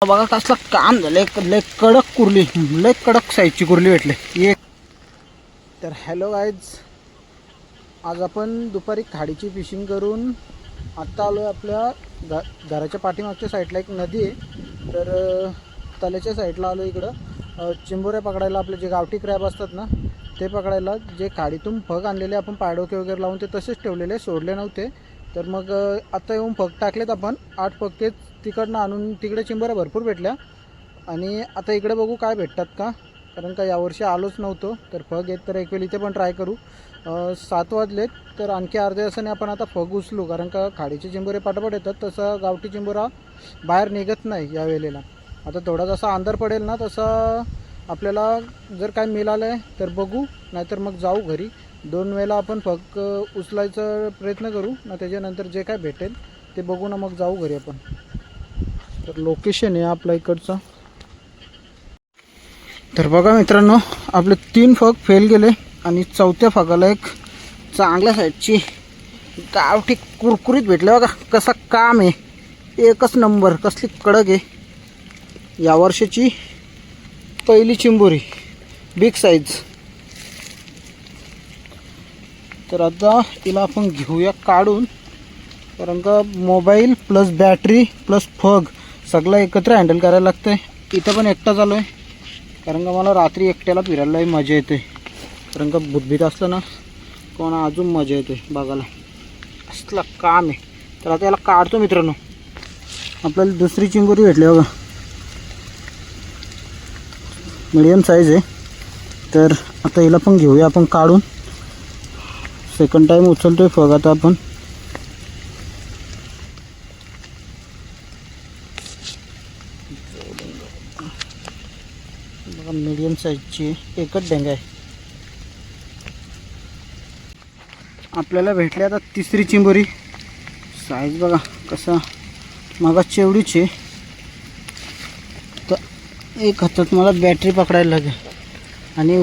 बघा कसला काम झालं. लय कडक कुर्ली, लय कडक साईजची कुर्ली भेटले एक. तर हॅलो गाईज, आज आपण दुपारी खाडीची फिशिंग करून आत्ता आलो आहे. आपल्या घराच्या पाठीमागच्या साईडला एक नदी आहे, तर तल्याच्या साईडला आलो इकडं चिंबोऱ्या पकडायला. आपले जे गावठी क्रॅब असतात ना ते पकडायला. जे खाडीतून फग आणलेले आपण पायडोके वगैरे लावून ते तसेच ठेवलेले, सोडले नव्हते. तर मग आता येऊन फग टाकलेत आपण 8 फग. तेच तिकडनं आणून तिकडे चिंबोऱ्या भरपूर भेटल्या आणि आता इकडे बघू काय भेटतात का, कारण का यावर्षी आलोच नव्हतो. तर फग येत तर एक वेळ इथे पण ट्राय करू. 7 वाजलेत, तर आणखी अर्ध्या तासाने आपण आता फग उचलू, कारण का खाडीचे चिंबोरे पटापट येतात. तसं गावठी चिंबोरा बाहेर निघत नाही या वेळेला. आता थोडा जसा अंधार पडेल ना तसा आपल्याला जर काय मिळालं आहे तर बघू, नाहीतर मग जाऊ घरी. 2 वेळेला आपण फग उचलायचा प्रयत्न करू ना, त्याच्यानंतर जे काय भेटेल ते बघू ना, मग जाऊ घरी आपण. तर लोकेशन आहे आपल्या इकडचं. तर बघा मित्रांनो, आपले 3 फग फेल गेले आणि 4थ्या फगाला एक चांगल्या साईजची गावठी कुरकुरीत भेटले. बघा कसा काम आहे, एकच नंबर, कसली कडक आहे. यावर्षीची पहिली चिंबोरी बिग साईज. तर आता तिला आपण घेऊया काढून, कारण का मोबाईल प्लस बॅटरी प्लस फग सगळं एकत्र हँडल करायला लागतं आहे. इथं पण एकटा चालू आहे, कारण का मला रात्री एकट्याला फिरायलाही मजा येते. कारण का बुद्धीत असलं ना कोणा अजून मजा येते बघायला, असलं काम आहे. तर आता याला काढतो मित्रांनो. आपल्याला दुसरी चिंबोरी भेटली बघा, मीडियम साईज आहे. तर आता हिला पण घेऊया आपण काढून. सेकंड टाईम उचलतोय फग आता आपण. बघा मीडियम साईजची एकच डेंगा आहे. आपल्याला भेटली आता तिसरी चिंबोरी. साईज बघा कसा मागाची एवढीच आहे. तर एक हातात मला बॅटरी पकडायला लागेल आणि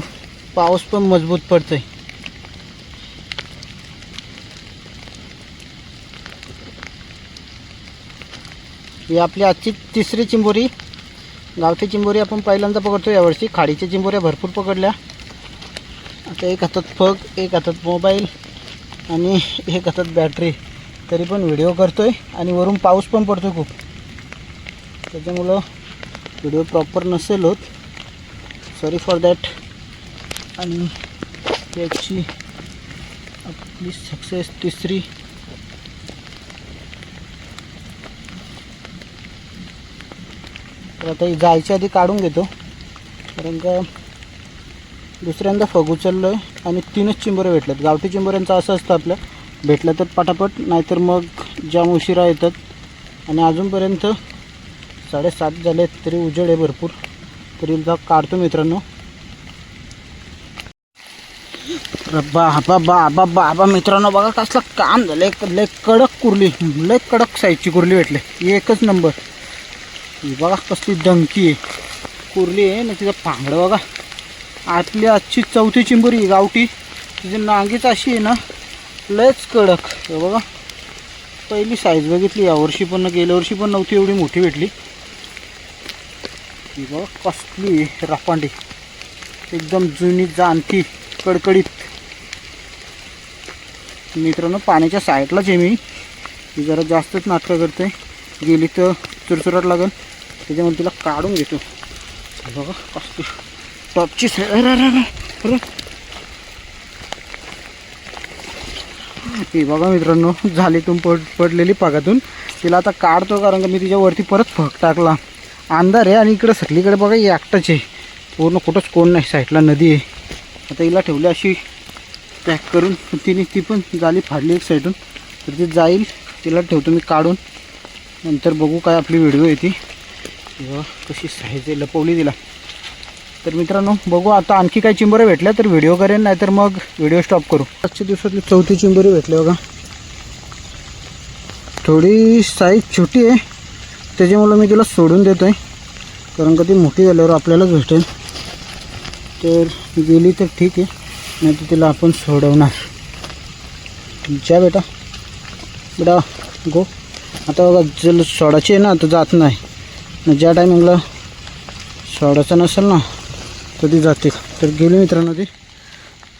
पाऊस पण मजबूत पडतोय. ही आपली आजची तिसरी चिंबोरी. गावठी चिंबोरी आपण पहिल्यांदा पकडतो यावर्षी. खाडीच्या चिंबोऱ्या भरपूर पकडल्या. आता एक हातात फग, एक हातात मोबाईल आणि एक हातात बॅटरी. तरी पण व्हिडिओ करतोय आणि वरून पाऊस पण पडतोय खूप, त्याच्यामुळं व्हिडिओ प्रॉपर नसेल होत, सॉरी फॉर दॅट. आणि त्याची आपली सक्सेस तिसरी. तर आता जायच्या आधी काढून घेतो, कारण का दुसऱ्यांदा फग उचललो आहे आणि 3च चिंबोरे भेटल्यात. गावठी चिंबोऱ्यांचं असं असतं, आपल्या भेटलं तर पटापट, नाहीतर मग जाम उशिरा येतात. आणि अजूनपर्यंत 7:30 झालेत, तरी उजेड आहे भरपूर. तरी जा काढतो मित्रांनो. बाबा मित्रांनो, बघा कसलं काम झालं. लय कडक कुर्ली, लय कडक साईजची कुर्ली भेटले एकच नंबर. ही बघा कसली डंकी आहे कुर्ली आहे ना, तिचं पांगडं बघा. आपली आजची 4थी चिंबोरी गावठी. तिची नांगीच अशी आहे ना, लयच कडक. हे बघा पहिली साईज बघितली यावर्षी, पण गेल्या वर्षी पण नव्हती एवढी मोठी भेटली. ही बघा कसली रापांडी, एकदम जुनी जाणती कडकडीत. मित्रांनो पाण्याच्या साईडलाच आहे मी. ती जरा जास्तच नाटकं करते, गेली तर चुरचुराट लागेल, त्याच्यामुळे तिला काढून घेतो. बघा कसली टॉपची ही बघा मित्रांनो, झालीतून पडलेली पगातून. तिला आता काढतो, कारण का मी तिच्यावरती परत फग टाकला. अंधार आहे आणि इकडे सगळीकडे बघा एकटाच आहे, पूर्ण कुठंच कोण नाही. साईडला नदी आहे. आता हिला ठेवली अशी पॅक करून. ती पण झाली फाडली एक साईडून, तर ती जाईल. तिला ठेवतो मी काढून, नंतर बघू काय आपली व्हिडिओ येते. तेव्हा कशी साईज आहे, लपवली तिला. तर मित्रांनो बघू आता आणखी काही चिंबोऱ्या भेटल्या तर व्हिडिओ करेन, नाहीतर मग व्हिडिओ स्टॉप करू. आजच्या दिवसातली 4थी चिंबोरी भेटली बघा. थोडी साईज छोटी आहे, त्याच्यामुळं मी तिला सोडून देतो आहे, कारण का ती मोठी झाल्यावर आपल्यालाच भेटेल. तर गेली तर ठीक आहे, नाही तर तिला आपण सोडवणार. जा बेटा गो. आता बघा जल सोडायची आहे ना, तर जात नाही. मग ज्या टायमिंगला सोडायचं नसेल ना कधी जातील. तर गेली मित्रांनो ती.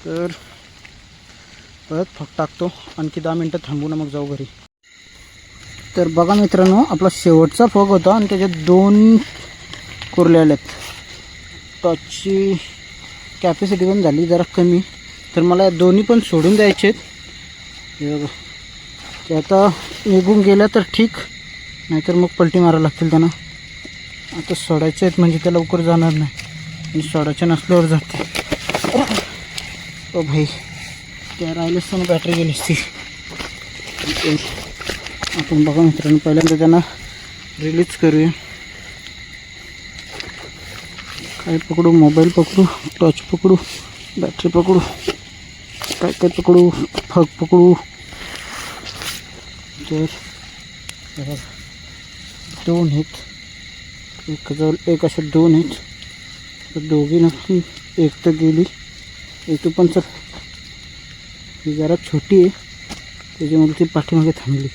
तर परत फक टाकतो, आणखी 10 मिनटं थांबू ना मग जाऊ घरी. तर बघा मित्रांनो, आपला शेवटचा फक होता आणि त्याच्यात 2 कुर्ले आल्यात. टॉर्चची कॅपॅसिटी पण झाली जरा कमी, तर मला या दोन्ही पण सोडून द्यायचे आहेत. हे बघा, ते आता निघून गेल्या तर ठीक, नाहीतर मग पलटी मारायला लागतील त्यांना. आता सोडायचे आहेत म्हणजे त्या लवकर जाणार नाही, आणि सोडायचे नसल्यावर जाते. ओ भाई, त्या राहिलेच तर बॅटरी गेली असती. आपण बघा मित्रांनो, पहिल्यांदा त्यांना रिलीज करूया. काय पकडू, मोबाईल पकडू, टॉर्च पकडू, बॅटरी पकडू, काय काय पकडू, फग पकडू. तर 2 आहेत, एक अशा 2 आहेत. तर दोघी नक्की, एक तर गेली, एक पण चल, ही जरा छोटी आहे त्याच्यामुळे ती पाठीमागे थांबली.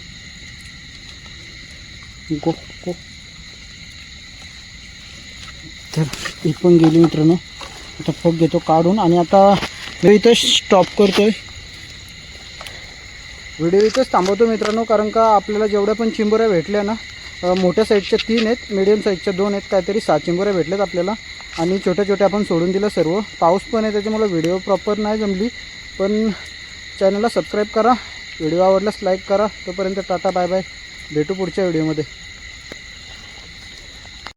गो गो. तर ही पण गेली मित्रांनो. आता फक घेतो काढून, आणि आता मी इथं स्टॉप करतोय व्हिडिओ, इथंच थांबवतो मित्रांनो. कारण का आपल्याला जेवढ्या पण चिंबोऱ्या भेटल्या ना, मोठ्या साईजच्या 3 आहेत, मिडियम साईजच्या 2 आहेत, काहीतरी 6 चिंबोऱ्या भेटल्यात आपल्याला. आणि छोट्या छोट्या आपण सोडून दिलं सर्व. पाऊस पण आहे त्याच्यामुळे व्हिडिओ प्रॉपर नाही जमली. पण चॅनलला सबस्क्राईब करा, व्हिडिओ आवडल्यास लाईक करा. तोपर्यंत टाटा बाय बाय, भेटू पुढच्या व्हिडिओमध्ये.